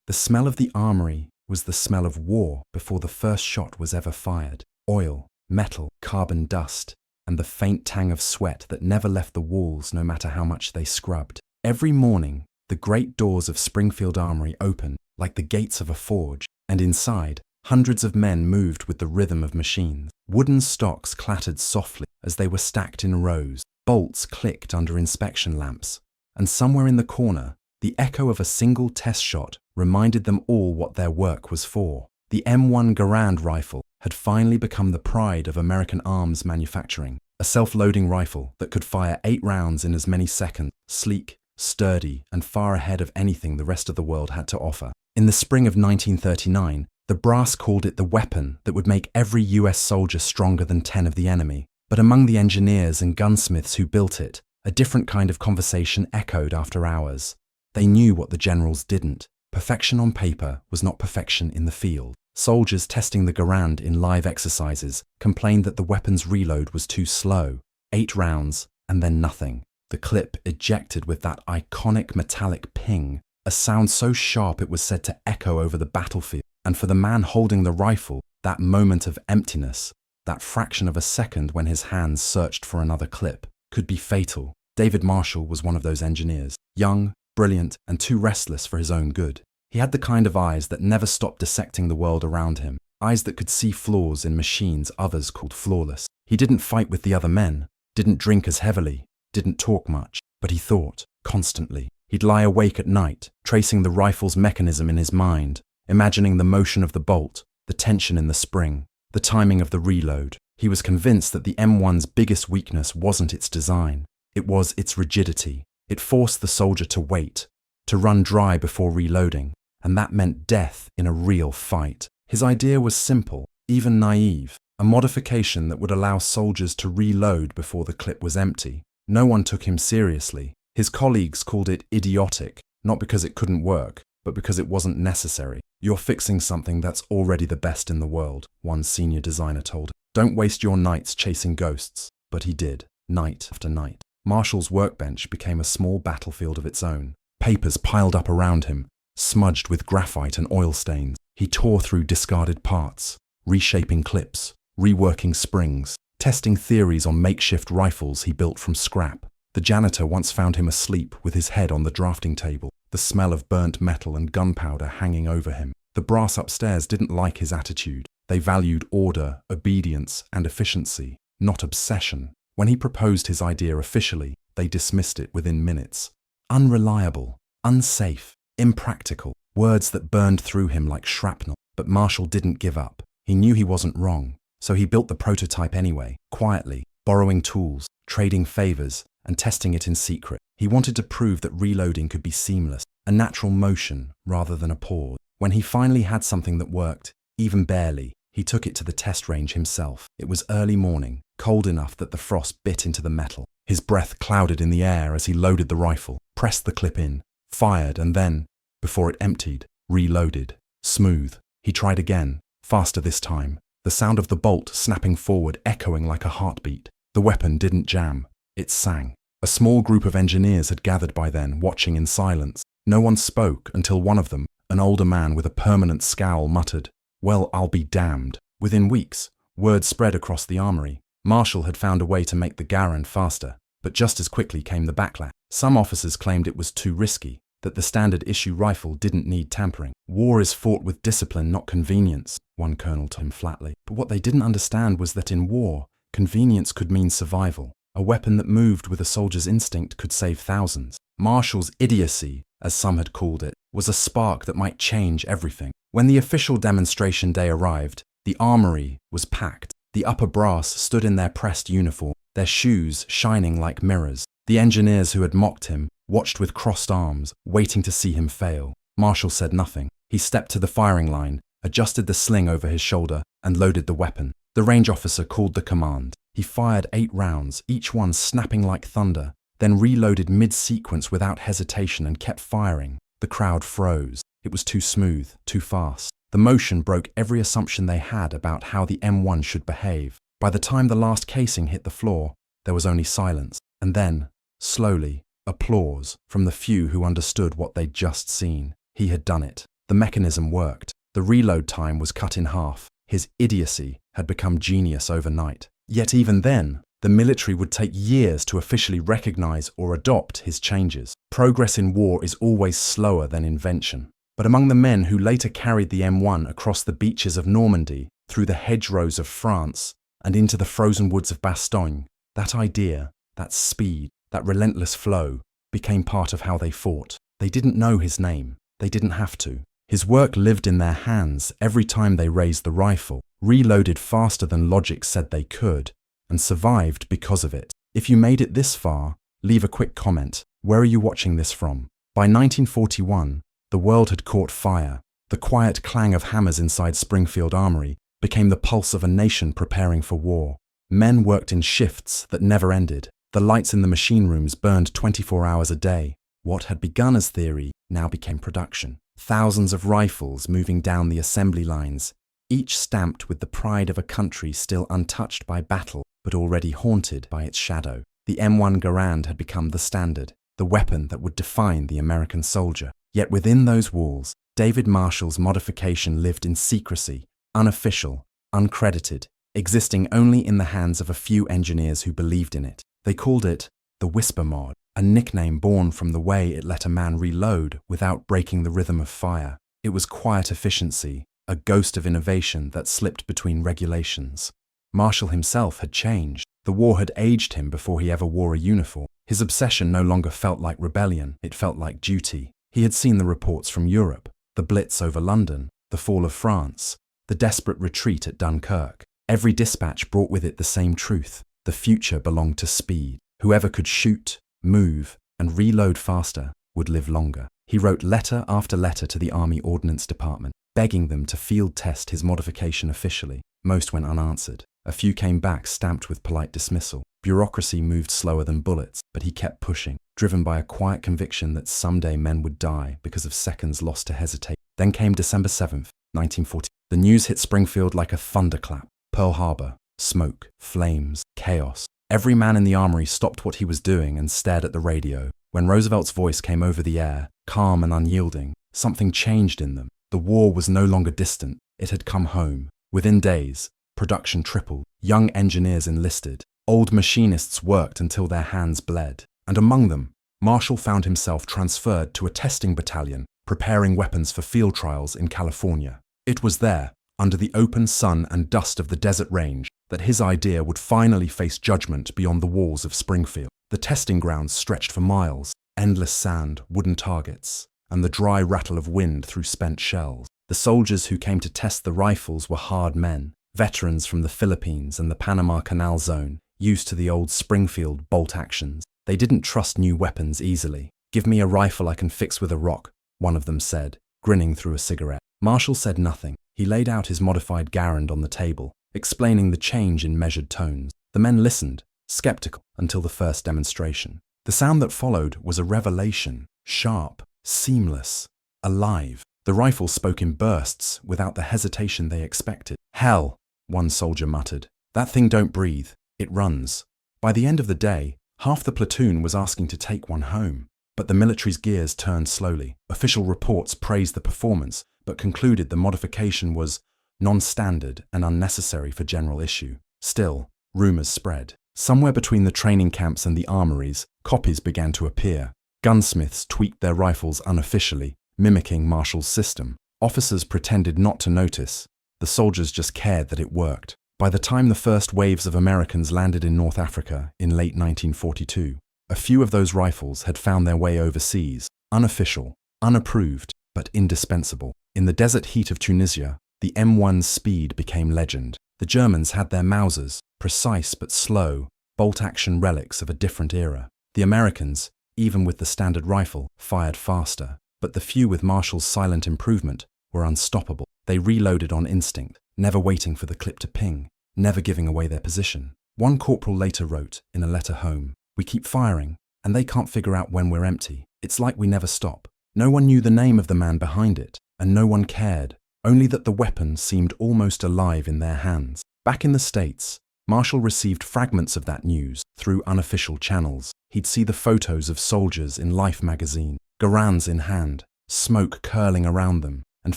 The smell of the armory was the smell of war before the first shot was ever fired. Oil, metal, carbon dust, and the faint tang of sweat that never left the walls no matter how much they scrubbed. Every morning, the great doors of Springfield Armory opened like the gates of a forge, and inside, hundreds of men moved with the rhythm of machines. Wooden stocks clattered softly as they were stacked in rows. Bolts clicked under inspection lamps, and somewhere in the corner, the echo of a single test shot reminded them all what their work was for. The M1 Garand rifle had finally become the pride of American arms manufacturing, a self-loading rifle that could fire 8 rounds in as many seconds, sleek, sturdy, and far ahead of anything the rest of the world had to offer. In the spring of 1939, the brass called it the weapon that would make every US soldier stronger than 10 of the enemy. But among the engineers and gunsmiths who built it, a different kind of conversation echoed after hours. They knew what the generals didn't. Perfection on paper was not perfection in the field. Soldiers testing the Garand in live exercises complained that the weapon's reload was too slow. 8 rounds, and then nothing. The clip ejected with that iconic metallic ping, a sound so sharp it was said to echo over the battlefield. And for the man holding the rifle, that moment of emptiness, that fraction of a second when his hands searched for another clip, could be fatal. David Marshall was one of those engineers, young, brilliant, and too restless for his own good. He had the kind of eyes that never stopped dissecting the world around him, eyes that could see flaws in machines others called flawless. He didn't fight with the other men, didn't drink as heavily, didn't talk much, but he thought, constantly. He'd lie awake at night, tracing the rifle's mechanism in his mind, imagining the motion of the bolt, the tension in the spring, the timing of the reload. He was convinced that the M1's biggest weakness wasn't its design, it was its rigidity. It forced the soldier to wait, to run dry before reloading, and that meant death in a real fight. His idea was simple, even naive, a modification that would allow soldiers to reload before the clip was empty. No one took him seriously. His colleagues called it idiotic, not because it couldn't work, but because it wasn't necessary. "You're fixing something that's already the best in the world," one senior designer told him. "Don't waste your nights chasing ghosts." But he did, night after night. Marshall's workbench became a small battlefield of its own. Papers piled up around him, smudged with graphite and oil stains. He tore through discarded parts, reshaping clips, reworking springs, testing theories on makeshift rifles he built from scrap. The janitor once found him asleep with his head on the drafting table, the smell of burnt metal and gunpowder hanging over him. The brass upstairs didn't like his attitude. They valued order, obedience, and efficiency, not obsession. When he proposed his idea officially, they dismissed it within minutes. Unreliable, unsafe, impractical, words that burned through him like shrapnel. But Marshall didn't give up. He knew he wasn't wrong, so he built the prototype anyway, quietly, borrowing tools, trading favors, and testing it in secret. He wanted to prove that reloading could be seamless, a natural motion rather than a pause. When he finally had something that worked, even barely, he took it to the test range himself. It was early morning, cold enough that the frost bit into the metal. His breath clouded in the air as he loaded the rifle, pressed the clip in, fired, and then, before it emptied, reloaded. Smooth. He tried again, faster this time, the sound of the bolt snapping forward echoing like a heartbeat. The weapon didn't jam. It sang. A small group of engineers had gathered by then, watching in silence. No one spoke until one of them, an older man with a permanent scowl, muttered, "Well, I'll be damned." Within weeks, word spread across the armory. Marshall had found a way to make the Garand faster, but just as quickly came the backlash. Some officers claimed it was too risky, that the standard issue rifle didn't need tampering. "War is fought with discipline, not convenience," one colonel told him flatly. But what they didn't understand was that in war, convenience could mean survival. A weapon that moved with a soldier's instinct could save thousands. Marshall's idiocy, as some had called it, was a spark that might change everything. When the official demonstration day arrived, the armory was packed. The upper brass stood in their pressed uniform, their shoes shining like mirrors. The engineers who had mocked him watched with crossed arms, waiting to see him fail. Marshall said nothing. He stepped to the firing line, adjusted the sling over his shoulder, and loaded the weapon. The range officer called the command. He fired 8 rounds, each one snapping like thunder, then reloaded mid-sequence without hesitation and kept firing. The crowd froze. It was too smooth, too fast. The motion broke every assumption they had about how the M1 should behave. By the time the last casing hit the floor, there was only silence. And then, slowly, applause from the few who understood what they'd just seen. He had done it. The mechanism worked. The reload time was cut in half. His idiocy had become genius overnight. Yet even then, the military would take years to officially recognize or adopt his changes. Progress in war is always slower than invention. But among the men who later carried the M1 across the beaches of Normandy, through the hedgerows of France, and into the frozen woods of Bastogne, that idea, that speed, that relentless flow, became part of how they fought. They didn't know his name. They didn't have to. His work lived in their hands every time they raised the rifle, reloaded faster than logic said they could, and survived because of it. If you made it this far, leave a quick comment. Where are you watching this from? By 1941, the world had caught fire. The quiet clang of hammers inside Springfield Armory became the pulse of a nation preparing for war. Men worked in shifts that never ended. The lights in the machine rooms burned 24 hours a day. What had begun as theory now became production. Thousands of rifles moving down the assembly lines, each stamped with the pride of a country still untouched by battle, but already haunted by its shadow. The M1 Garand had become the standard, the weapon that would define the American soldier. Yet within those walls, David Marshall's modification lived in secrecy, unofficial, uncredited, existing only in the hands of a few engineers who believed in it. They called it the Whisper Mod, a nickname born from the way it let a man reload without breaking the rhythm of fire. It was quiet efficiency, a ghost of innovation that slipped between regulations. Marshall himself had changed. The war had aged him before he ever wore a uniform. His obsession no longer felt like rebellion, it felt like duty. He had seen the reports from Europe, the Blitz over London, the fall of France, the desperate retreat at Dunkirk. Every dispatch brought with it the same truth. The future belonged to speed. Whoever could shoot, move, and reload faster would live longer. He wrote letter after letter to the Army Ordnance Department, begging them to field test his modification officially. Most went unanswered. A few came back stamped with polite dismissal. Bureaucracy moved slower than bullets, but he kept pushing, driven by a quiet conviction that someday men would die because of seconds lost to hesitate. Then came December 7th, 1940. The news hit Springfield like a thunderclap. Pearl Harbor, smoke, flames, chaos. Every man in the armory stopped what he was doing and stared at the radio. When Roosevelt's voice came over the air, calm and unyielding, something changed in them. The war was no longer distant. It had come home. Within days, production tripled. Young engineers enlisted. Old machinists worked until their hands bled. And among them, Marshall found himself transferred to a testing battalion, preparing weapons for field trials in California. It was there, under the open sun and dust of the desert range, that his idea would finally face judgment beyond the walls of Springfield. The testing grounds stretched for miles, endless sand, wooden targets, and the dry rattle of wind through spent shells. The soldiers who came to test the rifles were hard men, veterans from the Philippines and the Panama Canal Zone, used to the old Springfield bolt actions. They didn't trust new weapons easily. "Give me a rifle I can fix with a rock," one of them said, grinning through a cigarette. Marshall said nothing. He laid out his modified Garand on the table, explaining the change in measured tones. The men listened, skeptical, until the first demonstration. The sound that followed was a revelation, sharp, seamless, alive. The rifle spoke in bursts, without the hesitation they expected. "Hell," one soldier muttered. "That thing don't breathe. It runs." By the end of the day, half the platoon was asking to take one home. But the military's gears turned slowly. Official reports praised the performance, but concluded the modification was non-standard and unnecessary for general issue. Still, rumors spread. Somewhere between the training camps and the armories, copies began to appear. Gunsmiths tweaked their rifles unofficially, mimicking Marshall's system. Officers pretended not to notice. The soldiers just cared that it worked. By the time the first waves of Americans landed in North Africa in late 1942, a few of those rifles had found their way overseas, unofficial, unapproved, but indispensable. In the desert heat of Tunisia, the M1's speed became legend. The Germans had their Mausers, precise but slow, bolt-action relics of a different era. The Americans, even with the standard rifle, fired faster. But the few with Marshall's silent improvement were unstoppable. They reloaded on instinct, never waiting for the clip to ping, never giving away their position. One corporal later wrote, in a letter home, "We keep firing, and they can't figure out when we're empty. It's like we never stop." No one knew the name of the man behind it, and no one cared, only that the weapon seemed almost alive in their hands. Back in the States, Marshall received fragments of that news through unofficial channels. He'd see the photos of soldiers in Life magazine, Garands in hand, smoke curling around them, and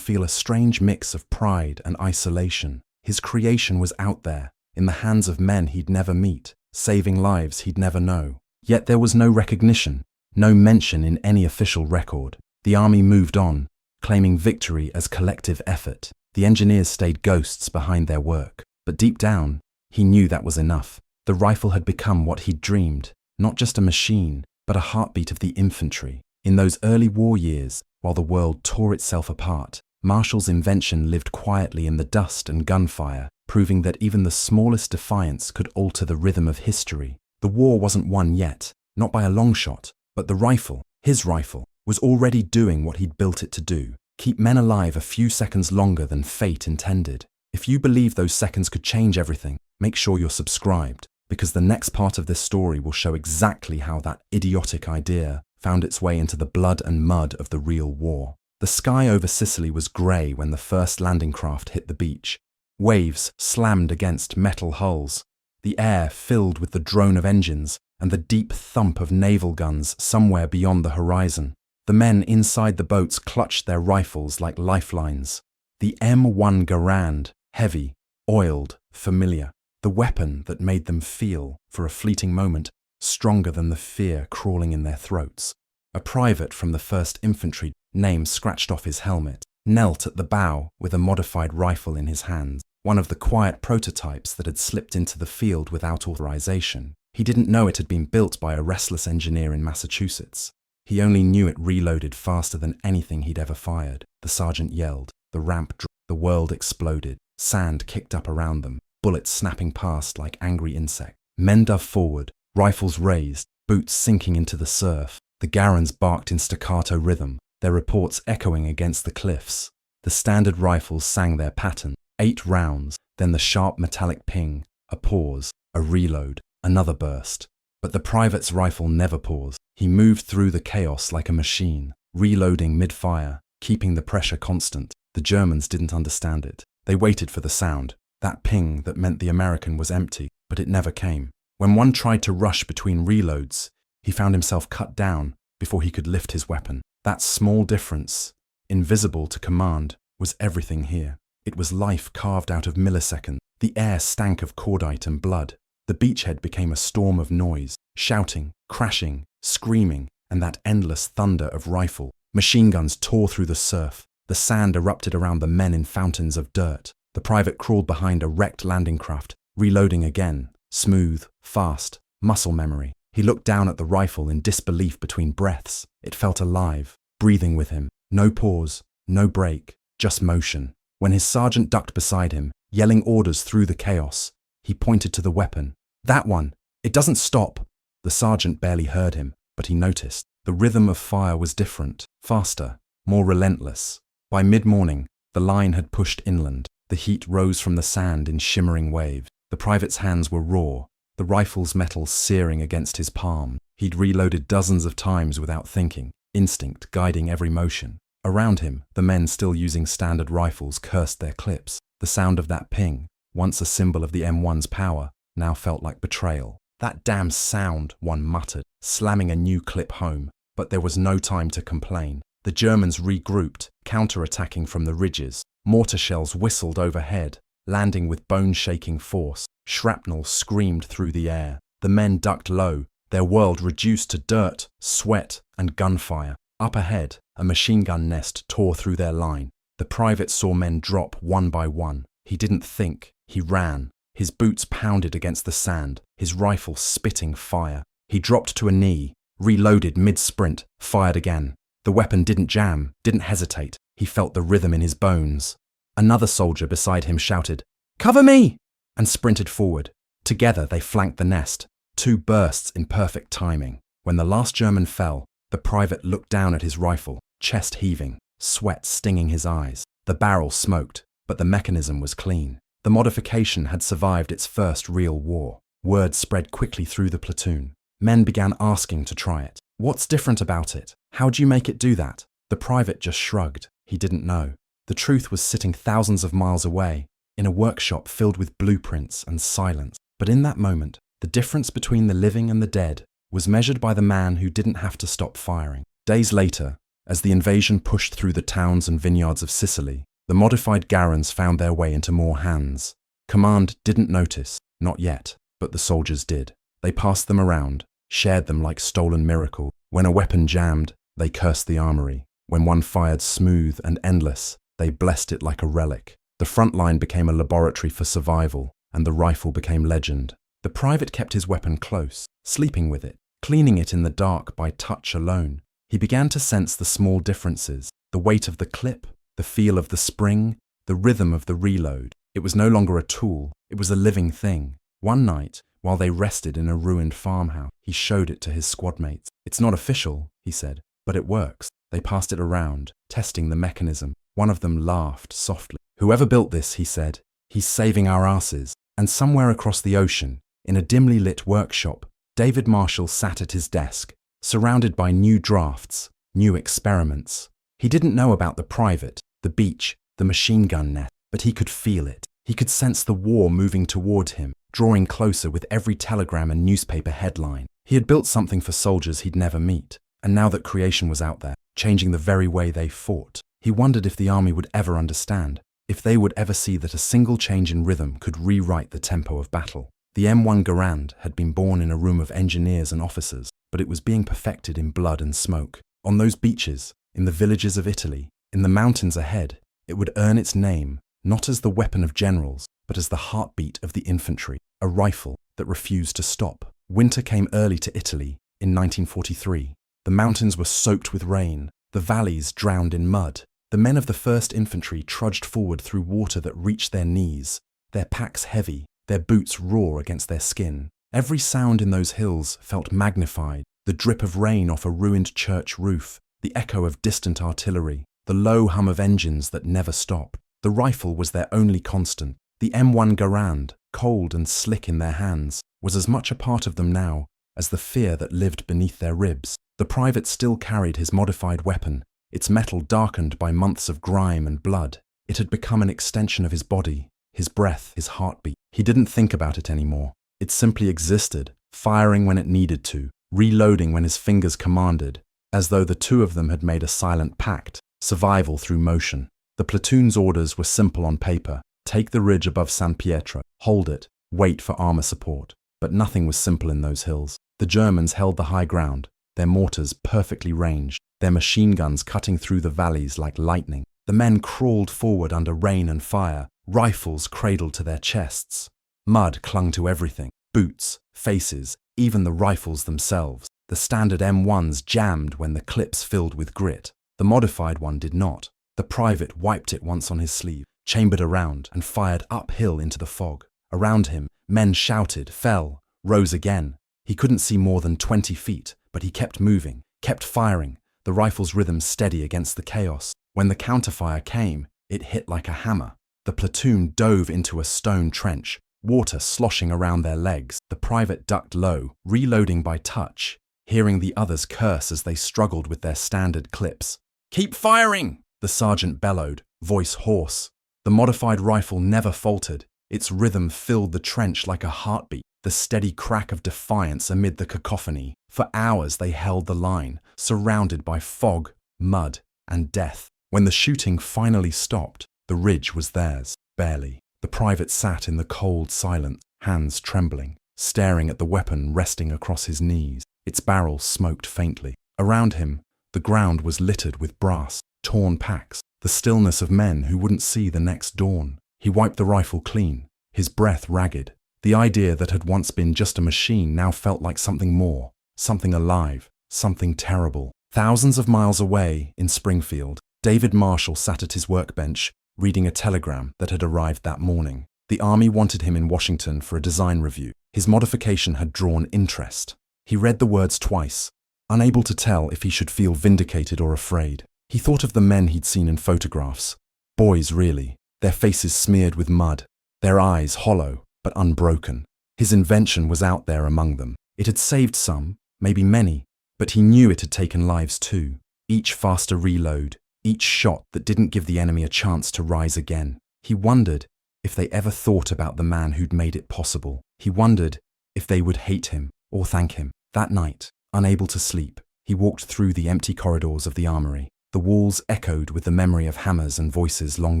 feel a strange mix of pride and isolation. His creation was out there, in the hands of men he'd never meet, saving lives he'd never know. Yet there was no recognition, no mention in any official record. The army moved on, claiming victory as collective effort. The engineers stayed ghosts behind their work. But deep down, he knew that was enough. The rifle had become what he'd dreamed, not just a machine, but a heartbeat of the infantry. In those early war years, while the world tore itself apart, Marshall's invention lived quietly in the dust and gunfire, proving that even the smallest defiance could alter the rhythm of history. The war wasn't won yet, not by a long shot, but the rifle, his rifle, was already doing what he'd built it to do: keep men alive a few seconds longer than fate intended. If you believe those seconds could change everything, make sure you're subscribed, because the next part of this story will show exactly how that idiotic idea found its way into the blood and mud of the real war. The sky over Sicily was grey when the first landing craft hit the beach. Waves slammed against metal hulls, the air filled with the drone of engines and the deep thump of naval guns somewhere beyond the horizon. The men inside the boats clutched their rifles like lifelines. The M1 Garand, heavy, oiled, familiar. The weapon that made them feel, for a fleeting moment, stronger than the fear crawling in their throats. A private from the 1st Infantry, name scratched off his helmet, knelt at the bow with a modified rifle in his hands, one of the quiet prototypes that had slipped into the field without authorization. He didn't know it had been built by a restless engineer in Massachusetts. He only knew it reloaded faster than anything he'd ever fired. The sergeant yelled. The ramp dropped. The world exploded. Sand kicked up around them, bullets snapping past like angry insects. Men dove forward, rifles raised, boots sinking into the surf. The Garands barked in staccato rhythm, their reports echoing against the cliffs. The standard rifles sang their pattern. 8 rounds, then the sharp metallic ping, a pause, a reload, another burst. But the private's rifle never paused. He moved through the chaos like a machine, reloading mid-fire, keeping the pressure constant. The Germans didn't understand it. They waited for the sound, that ping that meant the American was empty, but it never came. When one tried to rush between reloads, he found himself cut down before he could lift his weapon. That small difference, invisible to command, was everything here. It was life carved out of milliseconds. The air stank of cordite and blood. The beachhead became a storm of noise, shouting, crashing, screaming, and that endless thunder of rifle. Machine guns tore through the surf. The sand erupted around the men in fountains of dirt. The private crawled behind a wrecked landing craft, reloading again, smooth, fast, muscle memory. He looked down at the rifle in disbelief between breaths. It felt alive, breathing with him. No pause, no break, just motion. When his sergeant ducked beside him, yelling orders through the chaos, he pointed to the weapon. That one! It doesn't stop! The sergeant barely heard him, but he noticed. The rhythm of fire was different, faster, more relentless. By mid-morning, the line had pushed inland. The heat rose from the sand in shimmering waves. The private's hands were raw, the rifle's metal searing against his palm. He'd reloaded dozens of times without thinking, instinct guiding every motion. Around him, the men still using standard rifles cursed their clips. The sound of that ping, once a symbol of the M1's power, now felt like betrayal. That damn sound, one muttered, slamming a new clip home. But there was no time to complain. The Germans regrouped, counter-attacking from the ridges. Mortar shells whistled overhead, landing with bone-shaking force. Shrapnel screamed through the air. The men ducked low, their world reduced to dirt, sweat, and gunfire. Up ahead, a machine gun nest tore through their line. The private saw men drop one by one. He didn't think, he ran. His boots pounded against the sand, his rifle spitting fire. He dropped to a knee, reloaded mid-sprint, fired again. The weapon didn't jam, didn't hesitate. He felt the rhythm in his bones. Another soldier beside him shouted, "Cover me!" and sprinted forward. Together they flanked the nest, 2 bursts in perfect timing. When the last German fell, the private looked down at his rifle, chest heaving, sweat stinging his eyes. The barrel smoked, but the mechanism was clean. The modification had survived its first real war. Word spread quickly through the platoon. Men began asking to try it. What's different about it? How'd you make it do that? The private just shrugged. He didn't know. The truth was sitting thousands of miles away, in a workshop filled with blueprints and silence. But in that moment, the difference between the living and the dead was measured by the man who didn't have to stop firing. Days later, As the invasion pushed through the towns and vineyards of Sicily, the modified Garands found their way into more hands. Command didn't notice, not yet, but the soldiers did. They passed them around, shared them like stolen miracles. When a weapon jammed, they cursed the armory. When one fired smooth and endless, they blessed it like a relic. The front line became a laboratory for survival, and the rifle became legend. The private kept his weapon close, sleeping with it, cleaning it in the dark by touch alone. He began to sense the small differences, the weight of the clip, the feel of the spring, the rhythm of the reload. It was no longer a tool, it was a living thing. One night, while they rested in a ruined farmhouse, he showed it to his squadmates. "It's not official," he said, "but it works." They passed it around, testing the mechanism. One of them laughed softly. "Whoever built this," he said, "he's saving our asses." And somewhere across the ocean, in a dimly lit workshop, David Marshall sat at his desk, surrounded by new drafts, new experiments. He didn't know about the private, the beach, the machine gun nest, but he could feel it. He could sense the war moving toward him, drawing closer with every telegram and newspaper headline. He had built something for soldiers he'd never meet, and now that creation was out there, changing the very way they fought, he wondered if the army would ever understand, if they would ever see that a single change in rhythm could rewrite the tempo of battle. The M1 Garand had been born in a room of engineers and officers, but it was being perfected in blood and smoke. On those beaches, in the villages of Italy, in the mountains ahead, it would earn its name, not as the weapon of generals, but as the heartbeat of the infantry, a rifle that refused to stop. Winter came early to Italy in 1943. The mountains were soaked with rain, the valleys drowned in mud. The men of the 1st Infantry trudged forward through water that reached their knees, their packs heavy, their boots raw against their skin. Every sound in those hills felt magnified, the drip of rain off a ruined church roof, the echo of distant artillery, the low hum of engines that never stopped. The rifle was their only constant. The M1 Garand, cold and slick in their hands, was as much a part of them now as the fear that lived beneath their ribs. The private still carried his modified weapon, its metal darkened by months of grime and blood. It had become an extension of his body, his breath, his heartbeat. He didn't think about it anymore. It simply existed, firing when it needed to, reloading when his fingers commanded, as though the two of them had made a silent pact, survival through motion. The platoon's orders were simple on paper: take the ridge above San Pietro, hold it, wait for armor support. But nothing was simple in those hills. The Germans held the high ground, their mortars perfectly ranged, their machine guns cutting through the valleys like lightning. The men crawled forward under rain and fire, rifles cradled to their chests. Mud clung to everything: boots, faces, even the rifles themselves. The standard M1s jammed when the clips filled with grit. The modified one did not. The private wiped it once on his sleeve, chambered around, and fired uphill into the fog. Around him, men shouted, fell, rose again. He couldn't see more than 20 feet, but he kept moving, kept firing, the rifle's rhythm steady against the chaos. When the counterfire came, it hit like a hammer. The platoon dove into a stone trench, water sloshing around their legs. The private ducked low, reloading by touch, hearing the others curse as they struggled with their standard clips. "Keep firing!" the sergeant bellowed, voice hoarse. The modified rifle never faltered. Its rhythm filled the trench like a heartbeat, the steady crack of defiance amid the cacophony. For hours they held the line, surrounded by fog, mud, and death. When the shooting finally stopped, the ridge was theirs, barely. The private sat in the cold silence, hands trembling, staring at the weapon resting across his knees. Its barrel smoked faintly. Around him, the ground was littered with brass, torn packs, the stillness of men who wouldn't see the next dawn. He wiped the rifle clean, his breath ragged. The idea that had once been just a machine now felt like something more, something alive, something terrible. Thousands of miles away, in Springfield, David Marshall sat at his workbench, reading a telegram that had arrived that morning. The army wanted him in Washington for a design review. His modification had drawn interest. He read the words twice, unable to tell if he should feel vindicated or afraid. He thought of the men he'd seen in photographs. Boys, really, their faces smeared with mud, their eyes hollow but unbroken. His invention was out there among them. It had saved some, maybe many, but he knew it had taken lives too. Each faster reload, each shot that didn't give the enemy a chance to rise again. He wondered if they ever thought about the man who'd made it possible. He wondered if they would hate him or thank him. That night, unable to sleep, he walked through the empty corridors of the armory. The walls echoed with the memory of hammers and voices long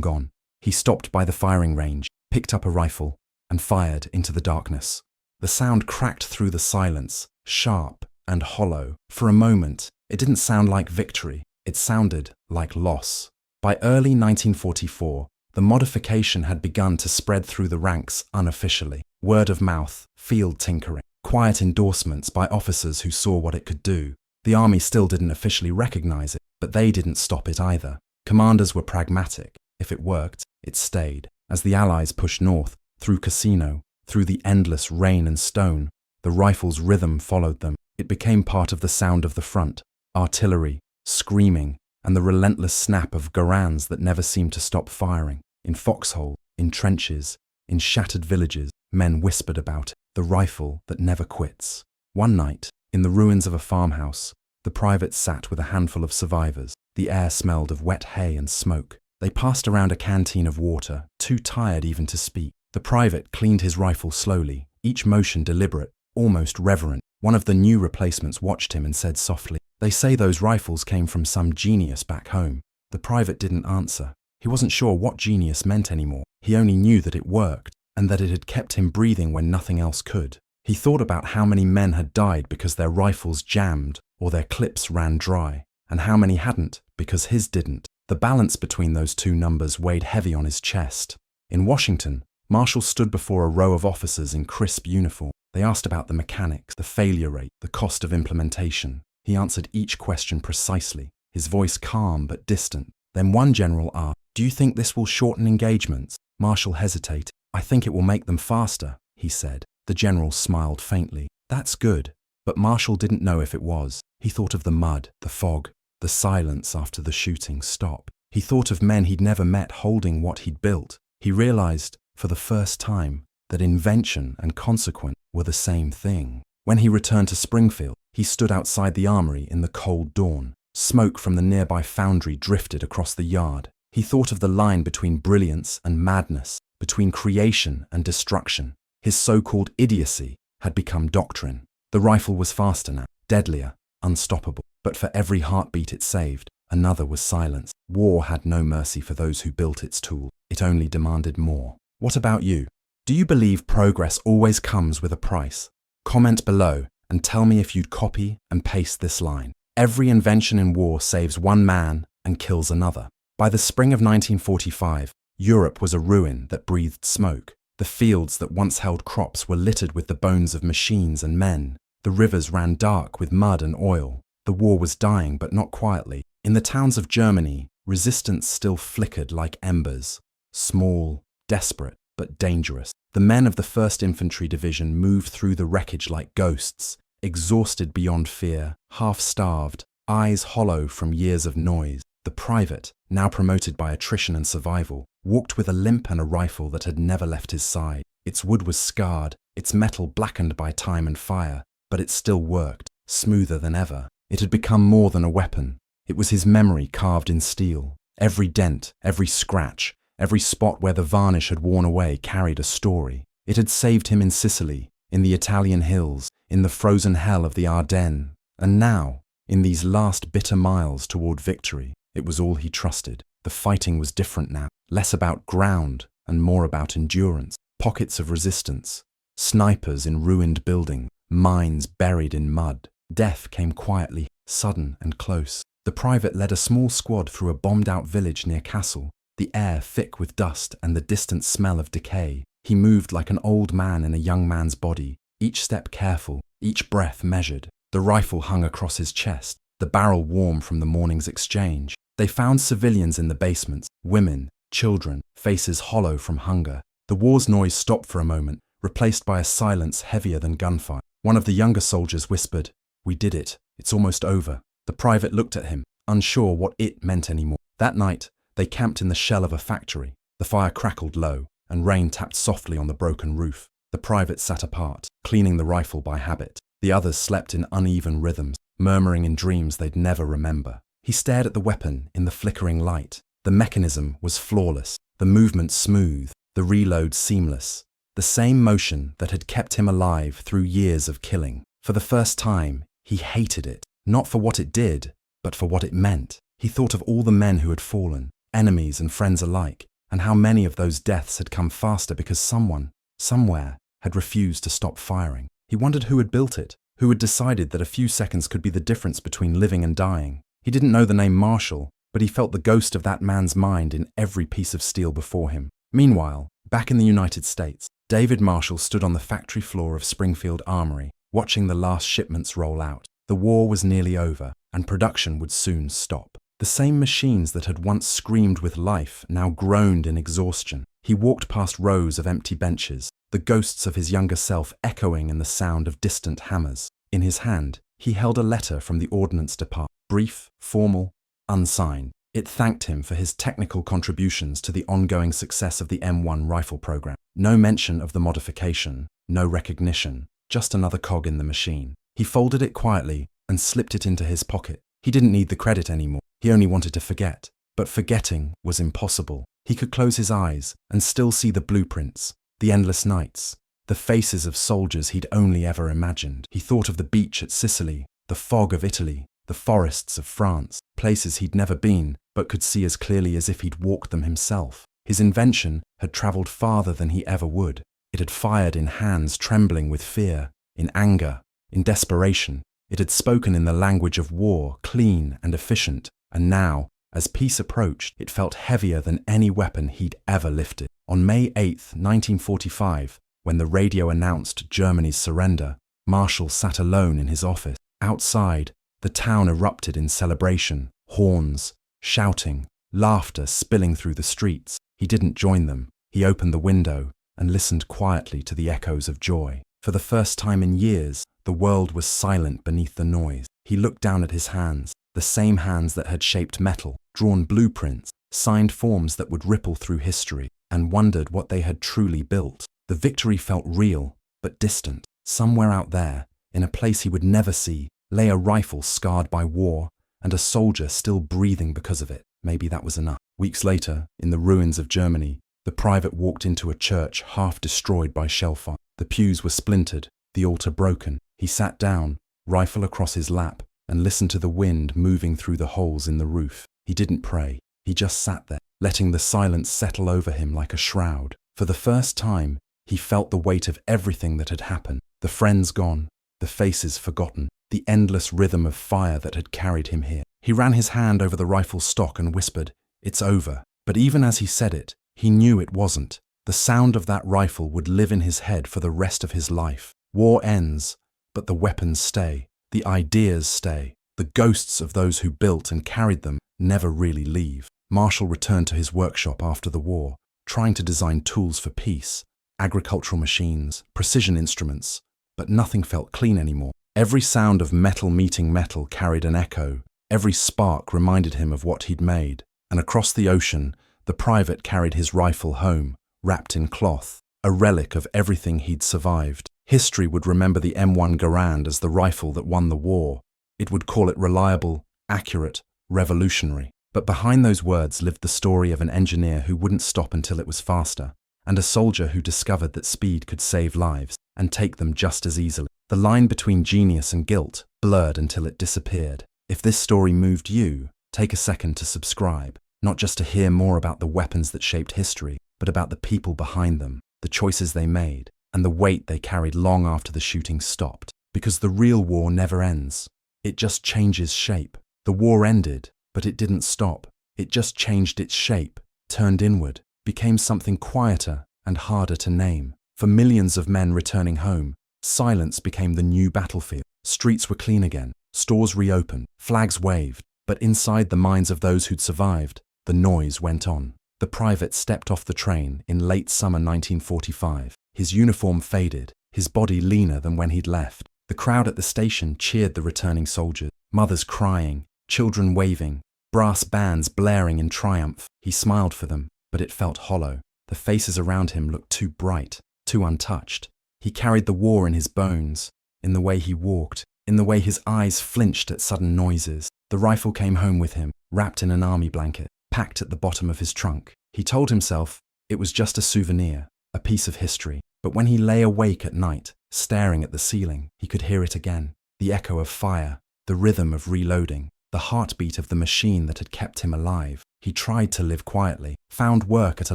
gone. He stopped by the firing range, picked up a rifle, and fired into the darkness. The sound cracked through the silence, sharp and hollow. For a moment, it didn't sound like victory. It sounded like loss. By early 1944, the modification had begun to spread through the ranks unofficially. Word of mouth, field tinkering, quiet endorsements by officers who saw what it could do. The army still didn't officially recognize it, but they didn't stop it either. Commanders were pragmatic. If it worked, it stayed. As the Allies pushed north, through Cassino, through the endless rain and stone, the rifle's rhythm followed them. It became part of the sound of the front. Artillery, screaming, and the relentless snap of Garands that never seemed to stop firing. In foxhole, in trenches, in shattered villages, men whispered about it, the rifle that never quits. One night, in the ruins of a farmhouse, the privates sat with a handful of survivors. The air smelled of wet hay and smoke. They passed around a canteen of water, too tired even to speak. The private cleaned his rifle slowly, each motion deliberate, almost reverent. One of the new replacements watched him and said softly, "They say those rifles came from some genius back home." The private didn't answer. He wasn't sure what genius meant anymore. He only knew that it worked, and that it had kept him breathing when nothing else could. He thought about how many men had died because their rifles jammed or their clips ran dry, and how many hadn't because his didn't. The balance between those two numbers weighed heavy on his chest. In Washington, Marshall stood before a row of officers in crisp uniform. They asked about the mechanics, the failure rate, the cost of implementation. He answered each question precisely, his voice calm but distant. Then one general asked, "Do you think this will shorten engagements?" Marshall hesitated. "I think it will make them faster," he said. The general smiled faintly. "That's good." But Marshall didn't know if it was. He thought of the mud, the fog, the silence after the shooting stopped. He thought of men he'd never met holding what he'd built. He realized, for the first time, that invention and consequence were the same thing. When he returned to Springfield, he stood outside the armory in the cold dawn. Smoke from the nearby foundry drifted across the yard. He thought of the line between brilliance and madness, between creation and destruction. His so-called idiocy had become doctrine. The rifle was faster now, deadlier, unstoppable. But for every heartbeat it saved, another was silence. War had no mercy for those who built its tool. It only demanded more. What about you? Do you believe progress always comes with a price? Comment below and tell me if you'd copy and paste this line. Every invention in war saves one man and kills another. By the spring of 1945, Europe was a ruin that breathed smoke. The fields that once held crops were littered with the bones of machines and men. The rivers ran dark with mud and oil. The war was dying, but not quietly. In the towns of Germany, resistance still flickered like embers. Small, desperate, but dangerous. The men of the 1st Infantry Division moved through the wreckage like ghosts, exhausted beyond fear, half-starved, eyes hollow from years of noise. The private, now promoted by attrition and survival, walked with a limp and a rifle that had never left his side. Its wood was scarred, its metal blackened by time and fire, but it still worked, smoother than ever. It had become more than a weapon. It was his memory carved in steel. Every dent, every scratch, every spot where the varnish had worn away carried a story. It had saved him in Sicily, in the Italian hills, in the frozen hell of the Ardennes. And now, in these last bitter miles toward victory, it was all he trusted. The fighting was different now, less about ground and more about endurance. Pockets of resistance, snipers in ruined buildings, mines buried in mud. Death came quietly, sudden and close. The private led a small squad through a bombed-out village near Kassel, the air thick with dust and the distant smell of decay. He moved like an old man in a young man's body, each step careful, each breath measured. The rifle hung across his chest, the barrel warm from the morning's exchange. They found civilians in the basements, women, children, faces hollow from hunger. The war's noise stopped for a moment, replaced by a silence heavier than gunfire. One of the younger soldiers whispered, "We did it. It's almost over." The private looked at him, unsure what it meant anymore. That night, they camped in the shell of a factory. The fire crackled low, and rain tapped softly on the broken roof. The private sat apart, cleaning the rifle by habit. The others slept in uneven rhythms, murmuring in dreams they'd never remember. He stared at the weapon in the flickering light. The mechanism was flawless, the movement smooth, the reload seamless. The same motion that had kept him alive through years of killing. For the first time, he hated it, not for what it did, but for what it meant. He thought of all the men who had fallen, enemies and friends alike, and how many of those deaths had come faster because someone, somewhere, had refused to stop firing. He wondered who had built it, who had decided that a few seconds could be the difference between living and dying. He didn't know the name Marshall, but he felt the ghost of that man's mind in every piece of steel before him. Meanwhile, back in the United States, David Marshall stood on the factory floor of Springfield Armory, watching the last shipments roll out. The war was nearly over, and production would soon stop. The same machines that had once screamed with life now groaned in exhaustion. He walked past rows of empty benches, the ghosts of his younger self echoing in the sound of distant hammers. In his hand, he held a letter from the Ordnance Department, brief, formal, unsigned. It thanked him for his technical contributions to the ongoing success of the M1 rifle program. No mention of the modification, no recognition, just another cog in the machine. He folded it quietly and slipped it into his pocket. He didn't need the credit anymore. He only wanted to forget. But forgetting was impossible. He could close his eyes and still see the blueprints, the endless nights, the faces of soldiers he'd only ever imagined. He thought of the beach at Sicily, the fog of Italy, the forests of France, places he'd never been, but could see as clearly as if he'd walked them himself. His invention had travelled farther than he ever would. It had fired in hands trembling with fear, in anger, in desperation. It had spoken in the language of war, clean and efficient, and now, as peace approached, it felt heavier than any weapon he'd ever lifted. On May 8, 1945, when the radio announced Germany's surrender, Marshall sat alone in his office. Outside, the town erupted in celebration, horns, shouting, laughter spilling through the streets. He didn't join them. He opened the window and listened quietly to the echoes of joy. For the first time in years, the world was silent beneath the noise. He looked down at his hands, the same hands that had shaped metal, drawn blueprints, signed forms that would ripple through history, and wondered what they had truly built. The victory felt real, but distant. Somewhere out there, in a place he would never see, lay a rifle scarred by war, and a soldier still breathing because of it. Maybe that was enough. Weeks later, in the ruins of Germany, the private walked into a church half destroyed by shellfire. The pews were splintered, the altar broken. He sat down, rifle across his lap, and listened to the wind moving through the holes in the roof. He didn't pray. He just sat there, letting the silence settle over him like a shroud. For the first time, he felt the weight of everything that had happened. The friends gone, the faces forgotten, the endless rhythm of fire that had carried him here. He ran his hand over the rifle's stock and whispered, "It's over." But even as he said it, he knew it wasn't. The sound of that rifle would live in his head for the rest of his life. War ends, but the weapons stay. The ideas stay. The ghosts of those who built and carried them never really leave. Marshall returned to his workshop after the war, trying to design tools for peace, agricultural machines, precision instruments, but nothing felt clean anymore. Every sound of metal meeting metal carried an echo. Every spark reminded him of what he'd made. And across the ocean, the private carried his rifle home, wrapped in cloth, a relic of everything he'd survived. History would remember the M1 Garand as the rifle that won the war. It would call it reliable, accurate, revolutionary. But behind those words lived the story of an engineer who wouldn't stop until it was faster, and a soldier who discovered that speed could save lives and take them just as easily. The line between genius and guilt blurred until it disappeared. If this story moved you, take a second to subscribe, not just to hear more about the weapons that shaped history, but about the people behind them, the choices they made, and the weight they carried long after the shooting stopped. Because the real war never ends. It just changes shape. The war ended, but it didn't stop. It just changed its shape, turned inward, became something quieter and harder to name. For millions of men returning home, silence became the new battlefield. Streets were clean again, stores reopened, flags waved, but inside the minds of those who'd survived, the noise went on. The private stepped off the train in late summer 1945. His uniform faded, his body leaner than when he'd left. The crowd at the station cheered the returning soldiers, mothers crying, children waving, brass bands blaring in triumph. He smiled for them, but it felt hollow. The faces around him looked too bright, too untouched. He carried the war in his bones, in the way he walked, in the way his eyes flinched at sudden noises. The rifle came home with him, wrapped in an army blanket, packed at the bottom of his trunk. He told himself it was just a souvenir, a piece of history. But when he lay awake at night, staring at the ceiling, he could hear it again. The echo of fire, the rhythm of reloading. the heartbeat of the machine that had kept him alive. He tried to live quietly, found work at a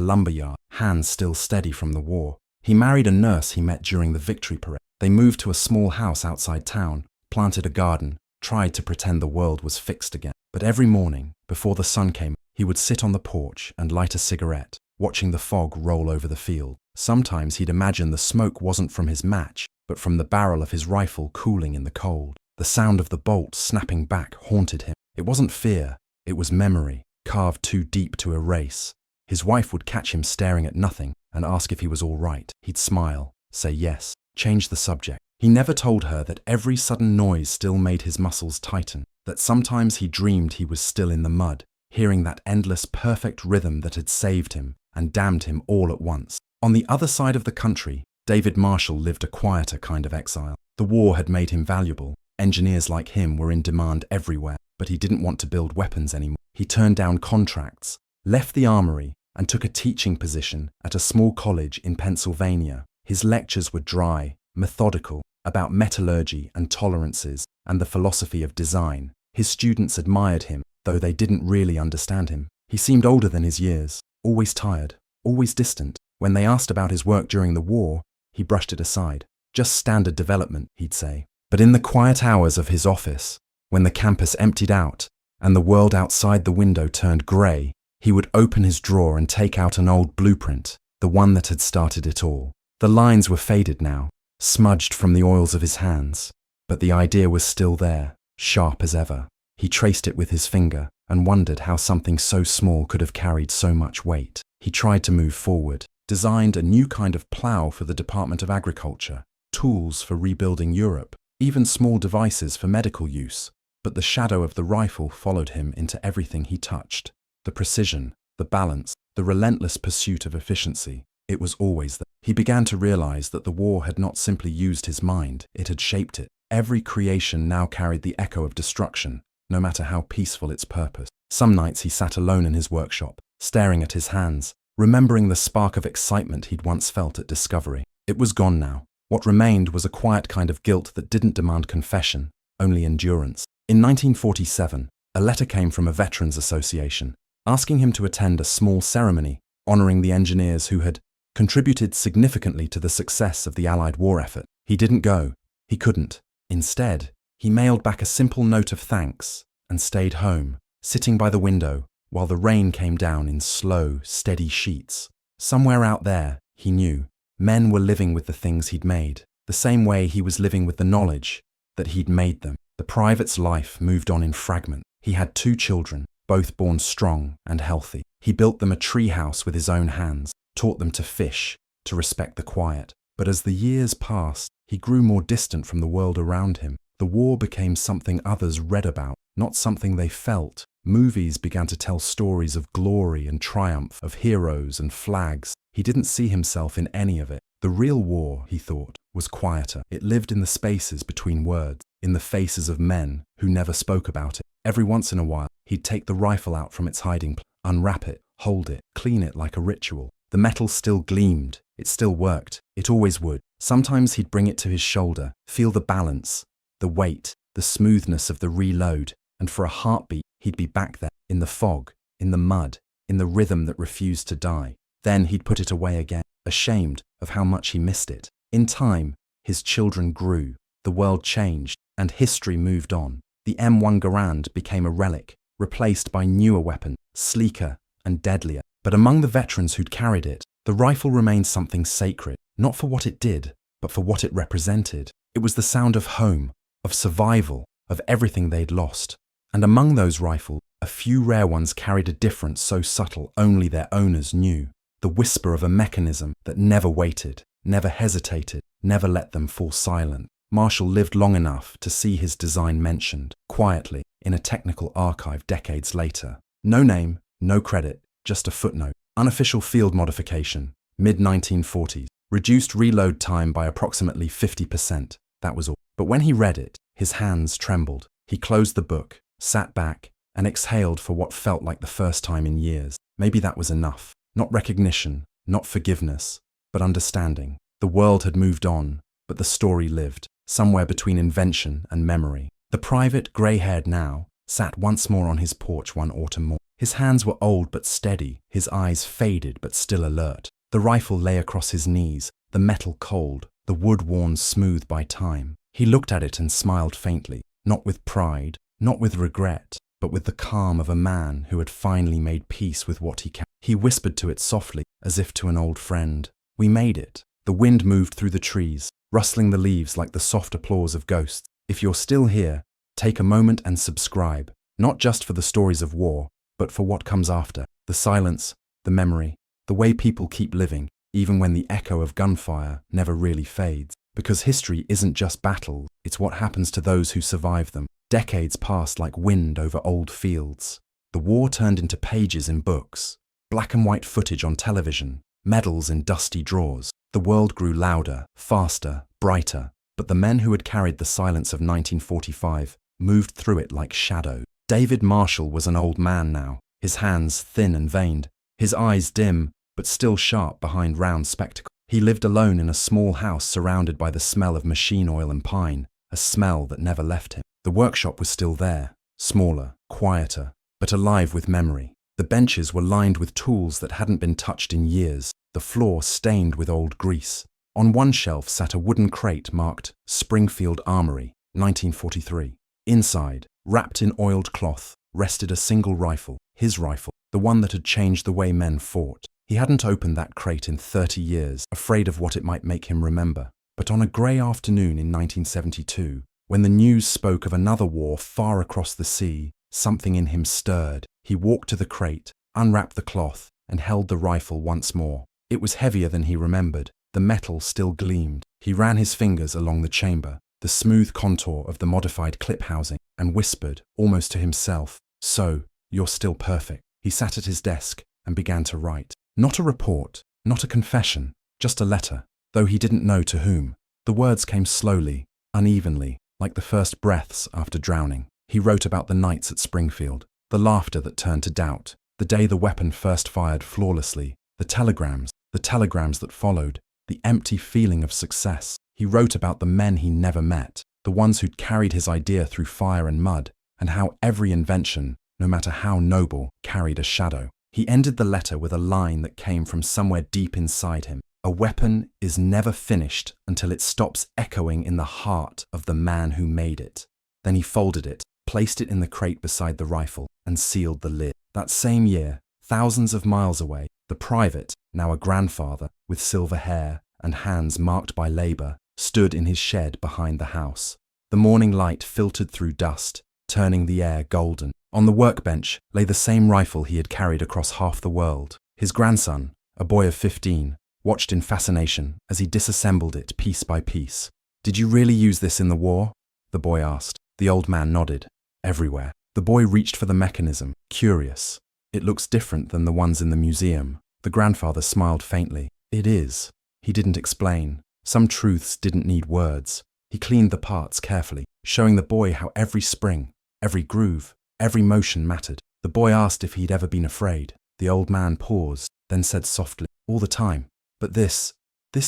lumberyard, hands still steady from the war. He married a nurse he met during the victory parade. They moved to a small house outside town, planted a garden, tried to pretend the world was fixed again. But every morning, before the sun came, he would sit on the porch and light a cigarette, watching the fog roll over the field. Sometimes he'd imagine the smoke wasn't from his match, but from the barrel of his rifle cooling in the cold. The sound of the bolt snapping back haunted him. It wasn't fear, it was memory, carved too deep to erase. His wife would catch him staring at nothing and ask if he was all right. He'd smile, say yes, change the subject. He never told her that every sudden noise still made his muscles tighten, that sometimes he dreamed he was still in the mud, hearing that endless perfect rhythm that had saved him and damned him all at once. On the other side of the country, David Marshall lived a quieter kind of exile. The war had made him valuable. Engineers like him were in demand everywhere, but he didn't want to build weapons anymore. He turned down contracts, left the armory, and took a teaching position at a small college in Pennsylvania. His lectures were dry, methodical, about metallurgy and tolerances and the philosophy of design. His students admired him, though they didn't really understand him. He seemed older than his years, always tired, always distant. When they asked about his work during the war, he brushed it aside. Just standard development, he'd say. But in the quiet hours of his office, when the campus emptied out and the world outside the window turned grey, he would open his drawer and take out an old blueprint, the one that had started it all. The lines were faded now, smudged from the oils of his hands, but the idea was still there, sharp as ever. He traced it with his finger and wondered how something so small could have carried so much weight. He tried to move forward, designed a new kind of plough for the Department of Agriculture, tools for rebuilding Europe, even small devices for medical use. But the shadow of the rifle followed him into everything he touched. The precision, the balance, the relentless pursuit of efficiency. It was always there. He began to realize that the war had not simply used his mind, it had shaped it. Every creation now carried the echo of destruction, no matter how peaceful its purpose. Some nights he sat alone in his workshop, staring at his hands, remembering the spark of excitement he'd once felt at discovery. It was gone now. What remained was a quiet kind of guilt that didn't demand confession, only endurance. In 1947, a letter came from a veterans association, asking him to attend a small ceremony honoring the engineers who had contributed significantly to the success of the Allied war effort. He didn't go. He couldn't. Instead, he mailed back a simple note of thanks and stayed home, sitting by the window while the rain came down in slow, steady sheets. Somewhere out there, he knew, men were living with the things he'd made, the same way he was living with the knowledge that he'd made them. The private's life moved on in fragments. He had 2 children, both born strong and healthy. He built them a tree house with his own hands, taught them to fish, to respect the quiet. But as the years passed, he grew more distant from the world around him. The war became something others read about, not something they felt. Movies began to tell stories of glory and triumph, of heroes and flags. He didn't see himself in any of it. The real war, he thought, was quieter. It lived in the spaces between words, in the faces of men who never spoke about it. Every once in a while, he'd take the rifle out from its hiding place, unwrap it, hold it, clean it like a ritual. The metal still gleamed. It still worked. It always would. Sometimes he'd bring it to his shoulder, feel the balance, the weight, the smoothness of the reload, and for a heartbeat, he'd be back there, in the fog, in the mud, in the rhythm that refused to die. Then he'd put it away again, ashamed of how much he missed it. In time, his children grew, the world changed, and history moved on. The M1 Garand became a relic, replaced by newer weapons, sleeker and deadlier. But among the veterans who'd carried it, the rifle remained something sacred, not for what it did, but for what it represented. It was the sound of home, of survival, of everything they'd lost. And among those rifles, a few rare ones carried a difference so subtle only their owners knew. The whisper of a mechanism that never waited, never hesitated, never let them fall silent. Marshall lived long enough to see his design mentioned, quietly, in a technical archive decades later. No name, no credit, just a footnote. Unofficial field modification, mid-1940s. Reduced reload time by approximately 50%. That was all. But when he read it, his hands trembled. He closed the book, sat back, and exhaled for what felt like the first time in years. Maybe that was enough. Not recognition, not forgiveness, but understanding. The world had moved on, but the story lived, somewhere between invention and memory. The private, grey-haired now, sat once more on his porch one autumn morning. His hands were old but steady, his eyes faded but still alert. The rifle lay across his knees, the metal cold, the wood worn smooth by time. He looked at it and smiled faintly, not with pride, not with regret, but with the calm of a man who had finally made peace with what he carried. He whispered to it softly, as if to an old friend. We made it. The wind moved through the trees, rustling the leaves like the soft applause of ghosts. If you're still here, take a moment and subscribe, not just for the stories of war, but for what comes after. The silence, the memory, the way people keep living, even when the echo of gunfire never really fades. Because history isn't just battles, it's what happens to those who survive them. Decades passed like wind over old fields. The war turned into pages in books, black and white footage on television, medals in dusty drawers. The world grew louder, faster, brighter, but the men who had carried the silence of 1945 moved through it like shadows. David Marshall was an old man now, his hands thin and veined, his eyes dim but still sharp behind round spectacles. He lived alone in a small house surrounded by the smell of machine oil and pine, a smell that never left him. The workshop was still there, smaller, quieter, but alive with memory. The benches were lined with tools that hadn't been touched in years, the floor stained with old grease. On one shelf sat a wooden crate marked Springfield Armory, 1943. Inside, wrapped in oiled cloth, rested a single rifle, his rifle, the one that had changed the way men fought. He hadn't opened that crate in 30 years, afraid of what it might make him remember. But on a grey afternoon in 1972, when the news spoke of another war far across the sea, something in him stirred. He walked to the crate, unwrapped the cloth, and held the rifle once more. It was heavier than he remembered. The metal still gleamed. He ran his fingers along the chamber, the smooth contour of the modified clip housing, and whispered, almost to himself, "So, you're still perfect." He sat at his desk and began to write. Not a report, not a confession, just a letter, though he didn't know to whom. The words came slowly, unevenly, like the first breaths after drowning. He wrote about the nights at Springfield, the laughter that turned to doubt, the day the weapon first fired flawlessly, the telegrams that followed, the empty feeling of success. He wrote about the men he never met, the ones who'd carried his idea through fire and mud, and how every invention, no matter how noble, carried a shadow. He ended the letter with a line that came from somewhere deep inside him. A weapon is never finished until it stops echoing in the heart of the man who made it. Then he folded it, placed it in the crate beside the rifle, and sealed the lid. That same year, thousands of miles away, the private, now a grandfather, with silver hair and hands marked by labor, stood in his shed behind the house. The morning light filtered through dust, turning the air golden. On the workbench lay the same rifle he had carried across half the world. His grandson, a boy of 15, watched in fascination as he disassembled it piece by piece. "Did you really use this in the war?" the boy asked. The old man nodded. "Everywhere." The boy reached for the mechanism, curious. "It looks different than the ones in the museum." The grandfather smiled faintly. "It is." He didn't explain. Some truths didn't need words. He cleaned the parts carefully, showing the boy how every spring, every groove, every motion mattered. The boy asked if he'd ever been afraid. The old man paused, then said softly, "All the time. But this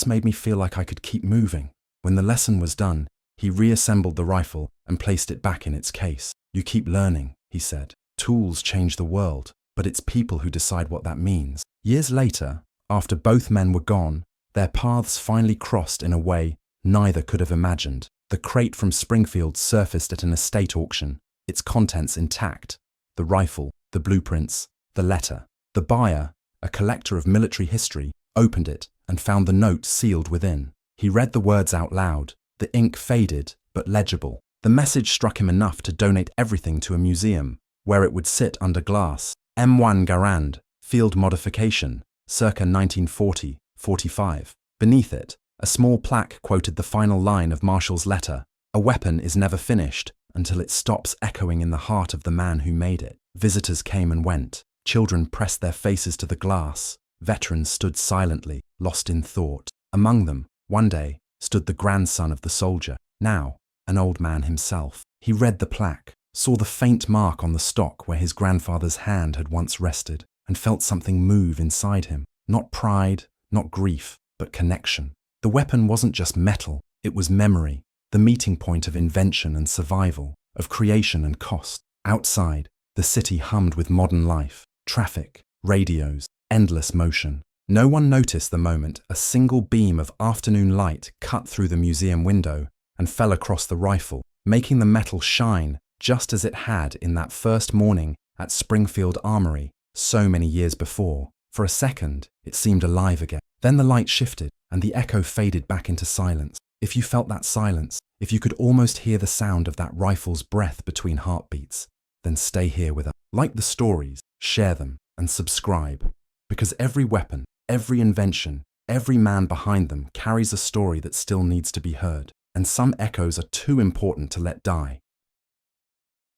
made me feel like I could keep moving." When the lesson was done, he reassembled the rifle and placed it back in its case. "You keep learning," he said. "Tools change the world, but it's people who decide what that means." Years later, after both men were gone, their paths finally crossed in a way neither could have imagined. The crate from Springfield surfaced at an estate auction, its contents intact: the rifle, the blueprints, the letter. The buyer, a collector of military history, opened it and found the note sealed within. He read the words out loud, the ink faded but legible. The message struck him enough to donate everything to a museum, where it would sit under glass. M1 Garand, field modification, circa 1940-45. Beneath it, a small plaque quoted the final line of Marshall's letter: "A weapon is never finished until it stops echoing in the heart of the man who made it." Visitors came and went. Children pressed their faces to the glass. Veterans stood silently, lost in thought. Among them, one day, stood the grandson of the soldier, now an old man himself. He read the plaque, saw the faint mark on the stock where his grandfather's hand had once rested, and felt something move inside him. Not pride, not grief, but connection. The weapon wasn't just metal, it was memory, the meeting point of invention and survival, of creation and cost. Outside, the city hummed with modern life, traffic, radios, endless motion. No one noticed the moment a single beam of afternoon light cut through the museum window and fell across the rifle, making the metal shine just as it had in that first morning at Springfield Armory so many years before. For a second, it seemed alive again. Then the light shifted and the echo faded back into silence. If you felt that silence, if you could almost hear the sound of that rifle's breath between heartbeats, then stay here with us. Like the stories, share them, and subscribe. Because every weapon, every invention, every man behind them carries a story that still needs to be heard. And some echoes are too important to let die.